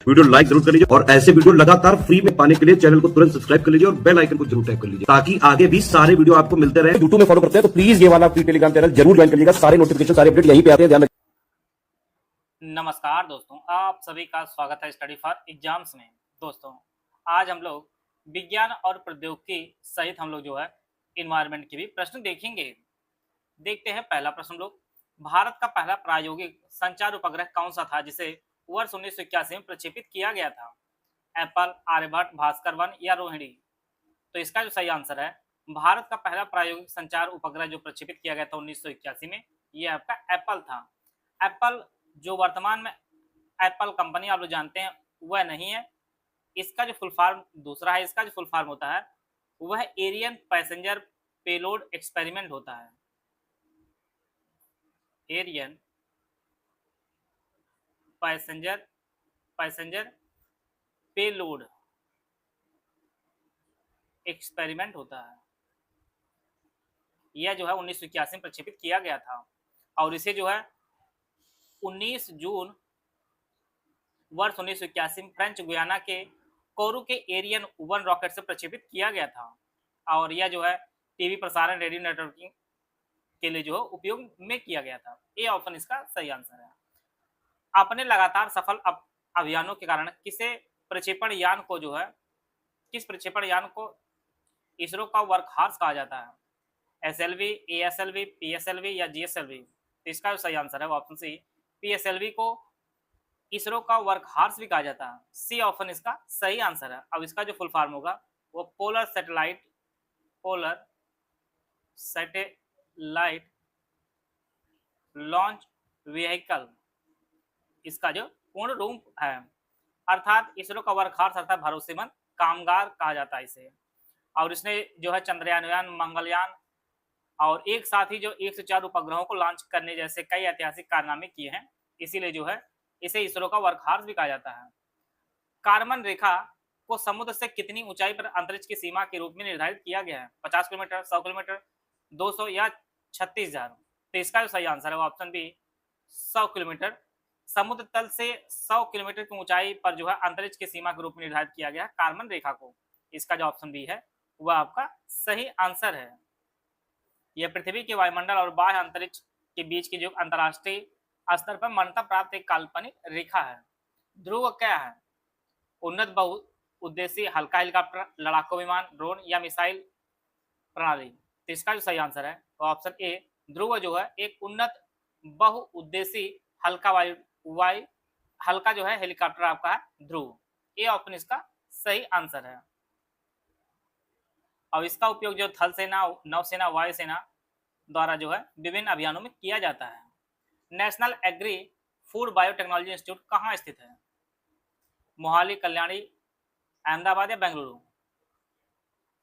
Video like जरूर कर लीजिए और ऐसे वीडियो लगातार फ्री में पाने के लिए चैनल को तुरंत सब्सक्राइब कर लीजिए और बेल आइकन को जरूर टैप कर लीजिए ताकि आगे भी सारे वीडियो आपको मिलते रहे। यूट्यूब में फॉलो करते हैं तो प्लीज ये वाला फ्री टेलीग्राम चैनल जरूर ज्वाइन कर लीजिएगा। सारे नोटिफिकेशन सारे अपडेट यहीं पे आते हैं, ध्यान रखिए। नमस्कार दोस्तों, आप सभी का स्वागत है स्टडी फॉर एग्जाम्स में। दोस्तों, आज हम लोग विज्ञान और प्रौद्योगिकी सहित हम लोग जो है इन्वायरमेंट के भी प्रश्न देखेंगे। देखते हैं पहला प्रश्न हम लोग, भारत का पहला प्रायोगिक संचार उपग्रह कौन सा था जिसे वर्ष 1981 में प्रक्षेपित किया गया था? एप्पल, आर्यभट्ट, भास्कर 1 या रोहिणी? तो इसका जो सही आंसर है, भारत का पहला प्रायोगिक संचार उपग्रह जो प्रक्षेपित किया गया था 1981 में, ये आपका एप्पल था। एप्पल जो वर्तमान में एप्पल कंपनी आप लोग जानते हैं वह नहीं है। इसका जो फुल फॉर्म दूसरा है। इसका जो फुल फॉर्म होता है वह एरियन पैसेंजर पेलोड एक्सपेरिमेंट होता है। एरियन पैसेंजर पेलोड एक्सपेरिमेंट होता है। यह जो है 1981 में प्रक्षेपित किया गया था और इसे जो है 19 जून वर्ष 1981 में फ्रेंच गुयाना के कोरू के एरियन 1 रॉकेट से प्रक्षेपित किया गया था और यह जो है टीवी प्रसारण, रेडियो नेटवर्किंग के लिए जो है उपयोग में किया गया था। ये ऑप्शन इसका सही आंसर है। अपने लगातार सफल अभियानों के कारण किस प्रक्षेपण यान को इसरो का वर्कहॉर्स कहा जाता है? एसएलवी, एएसएलवी, पीएसएलवी या जीएसएलवी? तो इसका जो सही आंसर है वो ऑप्शन सी, पीएसएलवी को इसरो का वर्कहॉर्स भी कहा जाता है। सी ऑप्शन इसका सही आंसर है। अब इसका जो फुल फॉर्म होगा वो पोलर सैटेलाइट लॉन्च व्हीकल, इसका जो पूर्ण रूप है। अर्थात इसरो का वर्कहॉर्स अर्थात भरोसेमंद कामगार कहा जाता है इसे। और इसने जो है चंद्रयान, मंगलयान और एक साथ ही जो 104 उपग्रहों को लॉन्च करने जैसे कई ऐतिहासिक कारनामे किए हैं, इसीलिए जो है इसे इसरो का वर्कहॉर्स भी कहा जाता है। कारमन रेखा को समुद्र से कितनी ऊंचाई पर अंतरिक्ष की सीमा के रूप में निर्धारित किया गया है? 50 किलोमीटर, 100 किलोमीटर, 200 या 36,000? तो इसका जो सही आंसर है वो ऑप्शन बी, 100 किलोमीटर। समुद्र तल से 100 किलोमीटर की ऊंचाई पर जो है अंतरिक्ष की सीमा के रूप में निर्धारित किया गया कारमन रेखा को। इसका जो ऑप्शन बी है वह आपका सही आंसर है। यह पृथ्वी के वायुमंडल और बाह्य अंतरिक्ष के बीच की जो अंतरराष्ट्रीय स्तर पर मान्यता प्राप्त एक काल्पनिक रेखा है। ध्रुव क्या है? उन्नत बहुउद्देशीय हल्का हेलीकॉप्टर, लड़ाकू विमान, ड्रोन या मिसाइल प्रणाली? तो इसका जो सही आंसर है वो ऑप्शन ए, ध्रुव जो है एक उन्नत बहुउद्देशीय हल्का जो है हेलीकॉप्टर आपका है ध्रुव। ये ऑप्शन इसका सही आंसर है। और इसका उपयोग जो थल सेना, नौसेना, वायुसेना द्वारा जो है विभिन्न अभियानों में किया जाता है। National agri food biotechnology institute कहाँ स्थित है? मोहाली, कल्याणी, अहमदाबाद या Bengaluru?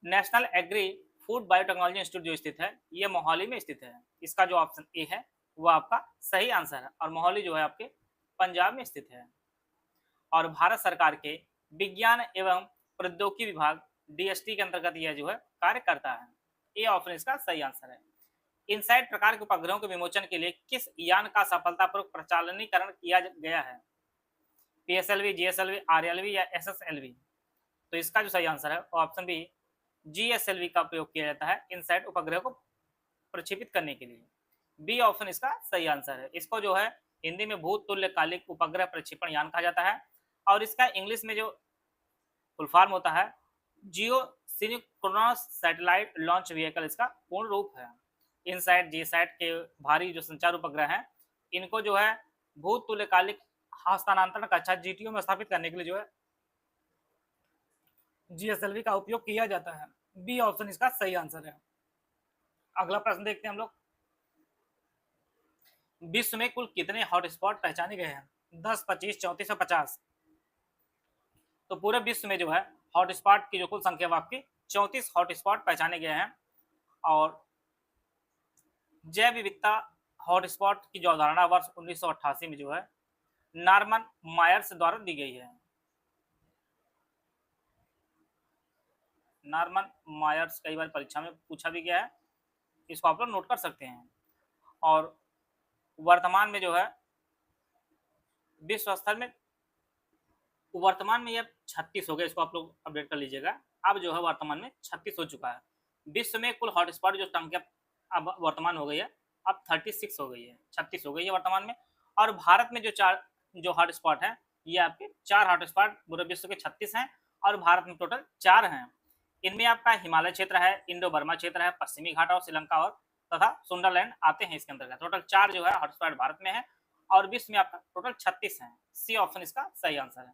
National agri food biotechnology institute जो स्थित है यह मोहाली में स्थित है। इसका जो ऑप्शन ए है वो आपका सही आंसर है और मोहाली जो है आपके पंजाब में स्थित है। और भारत सरकार के विज्ञान एवं प्रौद्योगिकी विभाग डीएसटी के अंतर्गत यह जो है कार्य करता है। ये ऑप्शन इसका सही आंसर है। इनसाइट प्रकार के उपग्रहों के विमोचन के लिए किस यान का सफलतापूर्वक प्रचालनीकरण किया गया है? पीएसएलवी, जीएसएलवी, आरएलवी या एसएसएलवी? तो इसका जो सही आंसर है वो ऑप्शन बी, जीएसएलवी का प्रयोग किया जाता है इनसाइट उपग्रह को प्रक्षेपित करने के लिए। बी ऑप्शन इसका सही आंसर है। इसको जो है हिंदी में भूत तुल्यकालिक उपग्रह प्रक्षेपण यान कहा जाता है और इसका इंग्लिश में जो फुल फॉर्म होता है जियो सिंक्रोनस सैटेलाइट लॉन्च व्हीकल, इसका पूर्ण रूप है। इनसाइट, जीसैट के भारी जो संचार उपग्रह हैं इनको जो है भूत तुल्यकालिक हस्तांतरण कक्षा जीटीओ में स्थापित करने के लिए जो है जीएसएलवी का उपयोग किया जाता है। बी ऑप्शन इसका सही आंसर है। अगला प्रश्न देखते हैं हम लोग, विश्व में कुल कितने हॉटस्पॉट पहचाने गए हैं? 10, 25, 34 और 50? तो पूरे विश्व में जो है हॉटस्पॉट की जो कुल संख्या है आपकी 34 हॉटस्पॉट पहचाने गए हैं। और जैव विविधता हॉटस्पॉट की जो अवधारणा वर्ष 1988 में जो है नॉर्मन मायर्स द्वारा दी गई है। नॉर्मन मायर्स कई बार परीक्षा में पूछा भी गया है, इसको आप लोग नोट कर सकते हैं। और वर्तमान में जो है विश्व स्तर में वर्तमान में यह 36 हो गया, इसको आप लोग अपडेट कर लीजिएगा। अब जो है वर्तमान में 36 हो चुका है। विश्व में कुल हॉटस्पॉट जो संख्या अब वर्तमान हो गई है, अब 36 हो गई है, 36 हो गई है वर्तमान में। और भारत में जो हॉटस्पॉट है, ये आपके 4 हॉटस्पॉट पूरे विश्व के 36 हैं और भारत में टोटल 4 हैं। इनमें आपका हिमालय क्षेत्र है, इंडो बर्मा क्षेत्र है, पश्चिमी घाट और श्रीलंका और तथा सुंदरलैंड आते हैं इसके अंतर्गत। टोटल 4 जो है हॉटस्पॉट भारत में है और विश्व में आपका टोटल 36 है। सी ऑप्शन इसका सही आंसर है।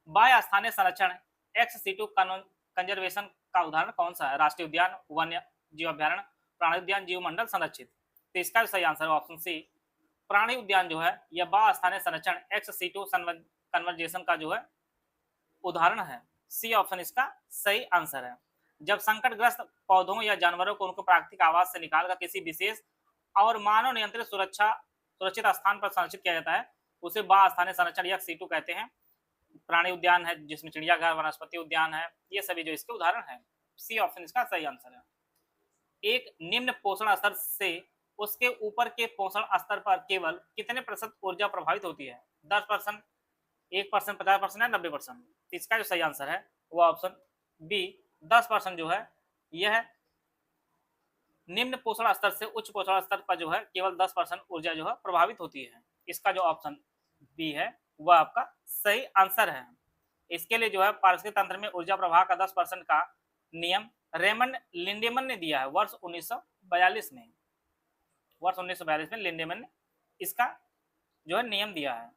बाह्य स्थानीय संरक्षण एक्स-सिटू कंजर्वेशन का उदाहरण कौन सा है? राष्ट्रीय उद्यान, वन्य जीव अभ्यारण्य, प्राणी उद्यान, जीव मंडल, संरक्षित। तो इसका सही आंसर ऑप्शन सी प्राणी उद्यान जो है यह बाह्य स्थानीय संरक्षण एक्स-सिटू कन्वर्जेशन का जो है उदाहरण है। सी ऑप्शन इसका सही आंसर है। जब संकटग्रस्त पौधों या जानवरों को उनके प्राकृतिक आवास से निकालकर किसी विशेष और मानव नियंत्रित सुरक्षित स्थान पर संरक्षित किया जाता है, उसे बाह्य स्थानीय संरक्षण या सीटू कहते हैं। प्राणी उद्यान है जिसमें चिड़ियाघर, वनस्पति उद्यान है, ये सभी जो इसके उदाहरण है। सी ऑप्शन इसका सही आंसर है। एक निम्न पोषण स्तर से उसके ऊपर के पोषण स्तर पर केवल कितने प्रतिशत ऊर्जा प्रभावित होती है? 10%, 1%, 50% या 90%? इसका जो सही आंसर है वो ऑप्शन बी 10% जो है यह निम्न पोषण स्तर से उच्च पोषण स्तर पर जो है केवल 10% ऊर्जा जो है प्रभावित होती है। इसका जो ऑप्शन बी है वह आपका सही आंसर है। इसके लिए जो है पारिस्थितिक तंत्र में ऊर्जा प्रवाह का 10% का नियम रेमंड लिंडेमन ने दिया है वर्ष 1942 में। वर्ष 1942 में लिंडेमन ने इसका जो है नियम दिया है।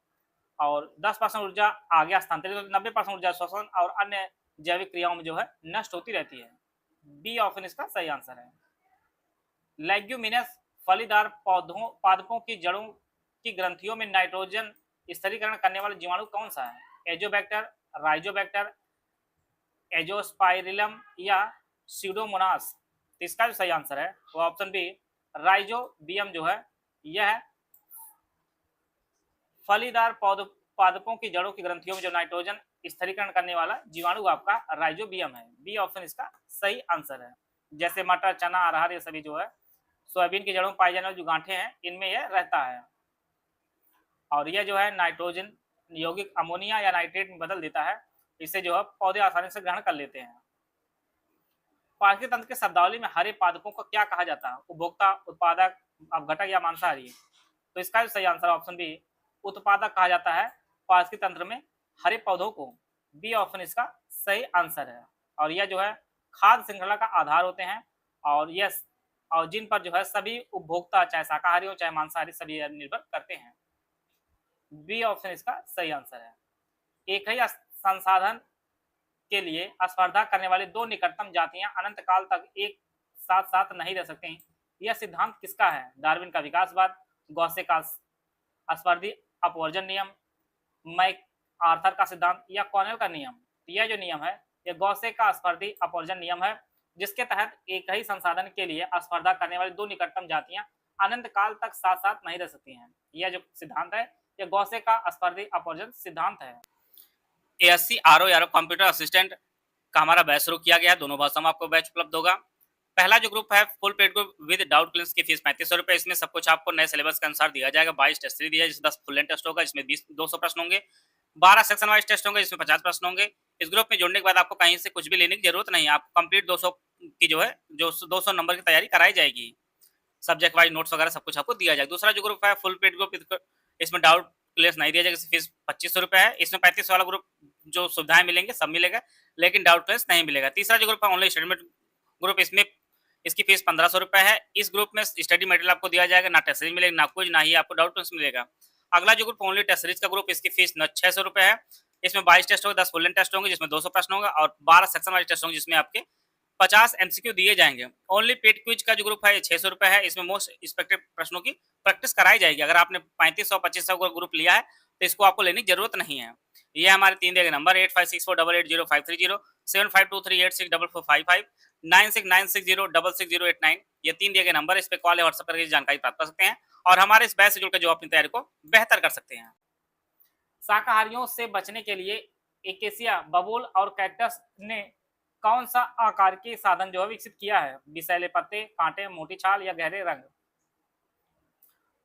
और 10% ऊर्जा आगे हस्तांतरित, 90% ऊर्जा श्वसन और अन्य जैविक क्रियाओं में जो है नष्ट होती रहती है। बी ऑप्शन इसका सही आंसर है। लेग्यूमिनस फलीदार पादपों की जड़ों की ग्रंथियों में नाइट्रोजन स्थिरीकरण करने वाला जीवाणु कौन सा है? एजोबैक्टर, राइजोबैक्टर, एजोस्पाइरिलम या सीडोमोनास? तो इसका जो सही आंसर है वो ऑप्शन बी राइजोबियम जो है यह फलीदार पादपों की जड़ों की ग्रंथियों में जो नाइट्रोजन स्थिरीकरण करने वाला जीवाणु आपका राइजोबियम है। बी ऑप्शन इसका सही आंसर है। जैसे मटर, चना, अरहर ये सभी जो है सोयाबीन की जड़ों में पाए जाने वाले जो गांठे हैं इनमें यह रहता है और यह जो है नाइट्रोजन यौगिक अमोनिया या नाइट्रेट में बदल देता है। इससे जो है पौधे आसानी से ग्रहण कर लेते हैं। पारिस्थितिक तंत्र के शब्दावली में हरे पादपों को क्या कहा जाता है? उपभोक्ता, उत्पादक, अपघटक या मांसाहारी? तो इसका जो सही आंसर ऑप्शन बी उत्पादक कहा जाता है पारिस्थितिक तंत्र में हरे पौधों को। बी ऑप्शन इसका सही आंसर है। और यह जो है खाद्य श्रृंखला का आधार होते हैं और यह और जिन पर जो है सभी उपभोक्ता चाहे शाकाहारी हो चाहे मांसाहारी सभी निर्भर करते हैं। बी ऑप्शन इसका सही आंसर है। एक ही संसाधन के लिए स्पर्धा करने वाली दो निकटतम जातियां अनंत काल तक एक साथ साथ नहीं रह सकती। यह सिद्धांत किसका है? डार्विन का विकासवाद, गॉसे का स्पर्धी अपवर्जन नियम, मैक आर्थर का सिद्धांत या कॉर्नेल का नियम? यह जो नियम है यह गॉसे का स्पर्धी अपवर्जन नियम है, जिसके तहत एक ही संसाधन के लिए स्पर्धा करने वाली दो निकटतम जातियां अनंत काल तक साथ साथ नहीं रह सकती हैं। यह जो सिद्धांत है यह गॉसे का स्पर्धी अपवर्जन सिद्धांत है। एएससी आरओ यारो कंप्यूटर असिस्टेंट का हमारा बैच शुरू किया गया है। दोनों भाषाओं में आपको बैच उपलब्ध होगा। पहला जो ग्रुप है full paid group with doubt clearance की फीस 3500 रुपए। इसमें सब कुछ आपको नए सिलेबस के अनुसार दिया जाएगा। 22 टेस्ट सीरीज दिया है जिसमें 10 फुल लेंथ टेस्ट होगा, इसमें 200 प्रश्न होंगे। 12 सेक्शन वाइज टेस्ट होंगे जिसमें 50 प्रश्न होंगे। इस ग्रुप में जुड़ने के बाद आपको कहीं से कुछ भी लेने की जरूरत नहीं है। आपको कंप्लीट 200 की जो है 200 नंबर की तैयारी कराई जाएगी। सब्जेक्ट वाइज नोट्स वगैरह सब कुछ आपको दिया जाएगा। दूसरा जो ग्रुप है फुल पेड ग्रुप, इसमें डाउट क्लियर नहीं दिया जाएगा, इसकी फीस 2500 रुपए है। इसमें 35 वाला ग्रुप जो सुविधाएं मिलेंगे सब मिलेगा लेकिन डाउट क्लियर नहीं मिलेगा। तीसरा जो ग्रुप है ऑनलाइन स्टडी ग्रुप, इसमें इसकी फीस 1500 रुपए है। इस ग्रुप में स्टडी मटेरियल आपको दिया जाएगा, ना टेस्ट सीरीज मिलेगा, ना कुछ, ना ही आपको डाउट क्लियर मिलेगा। अगला जो ग्रुप ओनली टेस्ट सीरीज का ग्रुप, इसकी फीस 600 रुपए है। इसमें 22 टेस्ट होंगे, 10 फुल लेंथ टेस्ट होंगे जिसमें 200 प्रश्न होंगे और 12 सेक्शन वाइज टेस्ट होंगे जिसमें आपके 50 एमसीक्यू दिए जाएंगे। ओनली पेड क्विज का जो ग्रुप है 600 रुपए है। इसमें मोस्ट एक्सपेक्टेड प्रश्नों की प्रैक्टिस कराई जाएगी। अगर आपने 3500 2500 का ग्रुप लिया है तो इसको आपको लेने की जरूरत नहीं है। ये हमारे 3 दिए गए नंबर 8564880530, 7523864455, 9696066089, ये 3 दिए गए नंबर। इस पे कॉल या व्हाट्सएप करके जानकारी प्राप्त कर सकते हैं और हमारे इस बैच से जुड़कर जो अपनी तैयारी को बेहतर कर सकते हैं। शाकाहारियों से बचने के लिए एकेसिया, बबूल और कैक्टस ने कौन सा आकार के साधन जो है विकसित किया है? विषैले पत्ते, कांटे, मोटी छाल या गहरे रंग?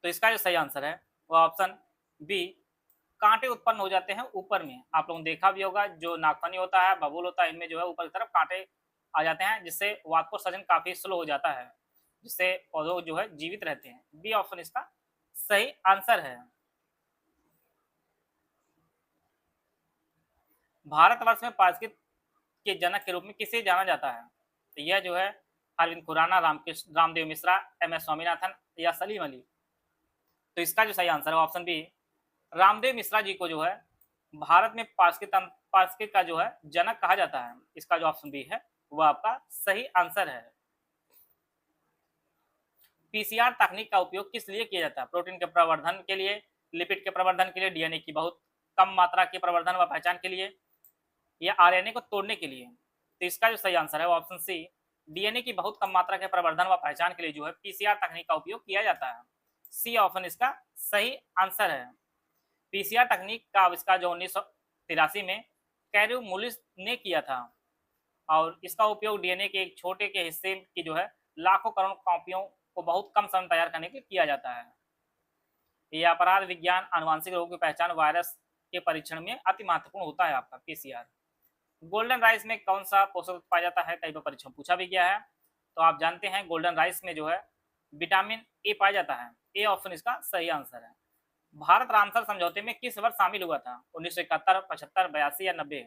तो इसका जो सही आंसर है वो ऑप्शन बी कांटे उत्पन्न हो जाते हैं ऊपर में। आप लोगों ने देखा भी होगा, जो नागफनी होता है, बबूल होता है, इनमें जो है ऊपर की तरफ कांटे आ जाते हैं, जिससे वाष्पोत्सर्जन काफी स्लो हो जाता है, जिससे पौधे जो है जीवित रहते हैं। बी ऑप्शन इसका सही आंसर है। भारतवर्ष में पारिस्थितिकी के जनक के रूप में किसे जाना जाता है? तो यह जो है अरविंद खुराना, रामकृष्ण रामदेव मिश्रा, एम एस स्वामीनाथन या सलीम अली। तो इसका जो सही आंसर है ऑप्शन बी, रामदेव मिश्रा जी को जो है भारत में पारिस्थितिकी का जो है जनक कहा जाता है। इसका जो ऑप्शन बी है वो आपका सही आंसर है। पीसीआर तकनीक का उपयोग किस लिए किया जाता है? प्रोटीन के प्रवर्धन के लिए, लिपिड के प्रवर्धन के लिए, डीएनए की बहुत कम मात्रा के प्रवर्धन व पहचान के लिए, या आरएनए को तोड़ने के लिए। तो इसका जो सही आंसर है वो ऑप्शन सी, डीएनए की बहुत कम मात्रा के प्रवर्धन व पहचान के लिए जो है पीसीआर तकनीक का उपयोग किया जाता है। सी ऑप्शन इसका सही आंसर है। पीसीआर तकनीक का आविष्कार जो 1983 में कैरू मुलिस ने किया था, और इसका उपयोग डीएनए के एक छोटे के हिस्से की जो है लाखों करोड़ कॉपियों को बहुत कम समय तैयार करने के लिए किया जाता है। यह अपराध विज्ञान, आनुवांशिक रोगों की पहचान, वायरस के परीक्षण में अति महत्वपूर्ण होता है आपका पीसीआर। गोल्डन राइस में कौन सा पोषक तत्व पाया जाता है? कई बार परीक्षा में पूछा भी गया है। तो आप जानते हैं गोल्डन राइस में जो है विटामिन ए पाया जाता है। ए ऑप्शन इसका सही आंसर है। भारत रामसर समझौते में किस वर्ष शामिल हुआ था? 1971, 75, 82 या 90?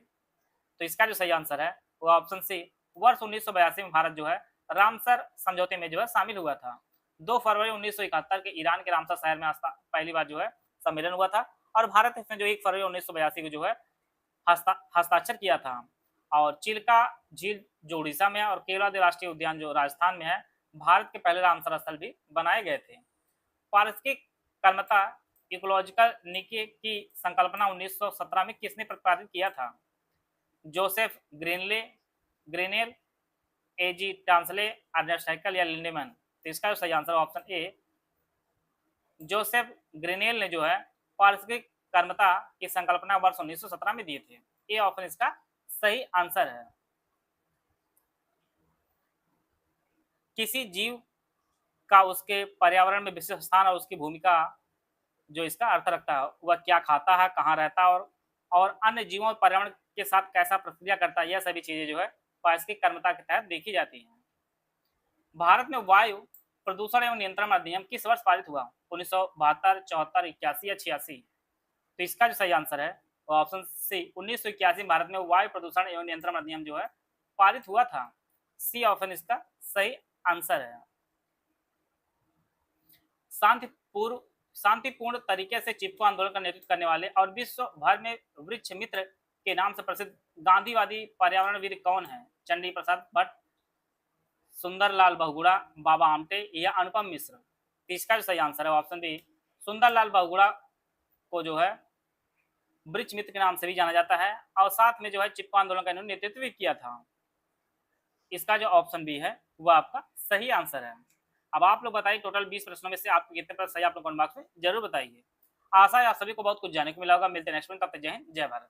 तो इसका जो सही आंसर है वो ऑप्शन सी, वर्ष 1982 में भारत जो है रामसर समझौते में जो है शामिल हुआ था। 2 फरवरी 1971 के ईरान के रामसर शहर में पहली बार जो है सम्मेलन हुआ था, और भारत इसमें जो 1 फरवरी 1982 को जो है हस्ताक्षर किया था। और चिल्का झील जो उड़ीसा में है, और केवलादेव राष्ट्रीय उद्यान जो राजस्थान में है, भारत के पहले रामसर स्थल भी बनाए गए थे। पारिस्थितिक कर्मता इकोलॉजिकल नीति की संकल्पना 1917 में किसने प्रतिपादित किया था? जोसेफ ग्रेनेल, एजी टांसले, अर्नेस्ट हैक्ल या लिंडेमैन? तो इसका जो सही answer option A, Joseph Grinnell ने जो है पारिस्थितिक कर्मता की संकल्पना वर्ष 1917 में दिए थे। ए ऑप्शन इसका सही आंसर है। किसी जीव का उसके पर्यावरण में विशिष्ट स्थान और उसकी भूमिका जो इसका अर्थ रखता है, वह क्या खाता है, कहाँ रहता है, और अन्य जीवों और पर्यावरण के साथ कैसा प्रतिक्रिया करता है, यह सभी चीजें जो है पारिस्थितिक कर्मता के तहत देखी जाती हैं। भारत में वायु प्रदूषण एवं नियंत्रण अधिनियम किस वर्ष पारित हुआ? 1972, 74, 81 या 86? तो इसका जो सही आंसर है वो ऑप्शन सी, 1981 भारत में वायु प्रदूषण एवं नियंत्रण अधिनियम जो है पारित हुआ था। सी ऑप्शन इसका सही आंसर है। शांतिपूर्ण तरीके से चिपको आंदोलन का नेतृत्व करने वाले और विश्व भर में वृक्ष मित्र के नाम से प्रसिद्ध गांधीवादी पर्यावरणविद कौन है? चंडी प्रसाद भट्ट, सुंदरलाल बहुगुणा, बाबा आमटे या अनुपम मिश्र? तो इसका जो सही आंसर है ऑप्शन बी, सुंदरलाल बहुगुणा को जो है वृक्ष मित्र के नाम से भी जाना जाता है, और साथ में जो है चिपको आंदोलन का इन्होंने नेतृत्व भी किया था। इसका जो ऑप्शन बी है वह आपका सही आंसर है। अब आप लोग बताइए, टोटल 20 प्रश्नों में से आपको कितने प्रश्न सही आप लोग कमेंट बॉक्स में जरूर बताइए। आशा है आप सभी को बहुत कुछ जानने को मिला होगा। मिलते हैं नेक्स्ट में, तब तक जय हिंद, जय भारत।